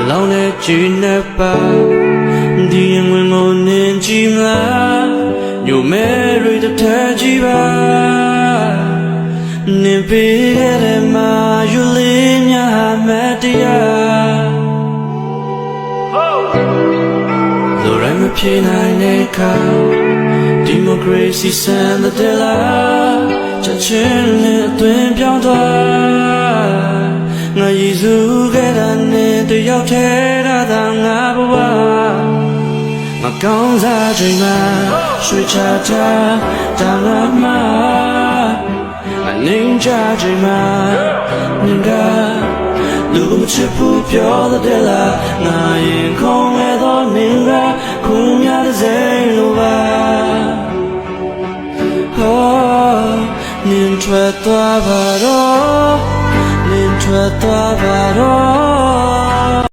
long để chỉ nếp ba đi nguyên ngôn nên chim lá nhiều mê rồi tập thể chỉ ba nên biết em mà yêu lên nhà mẹ tia rồi em mới phía này này cả democracy send the dela cha chen le tuyênပြောင်းသွားငါရည်စုခဲ့တာနဲ့တယောက်ထဲတာငါဘဝငါကောင်းစားချိန်မှာရွှေချတာဒါငါမှအနေချချိန်မှာငါလူမချစ်ဘူးပြောတဲ့လားငါရင်ခုံရတော့နေကခုများတဲ့စိတ်လိုပါနင်ထွက်သွားပါတော့နင်ထွက်သွားပါတော့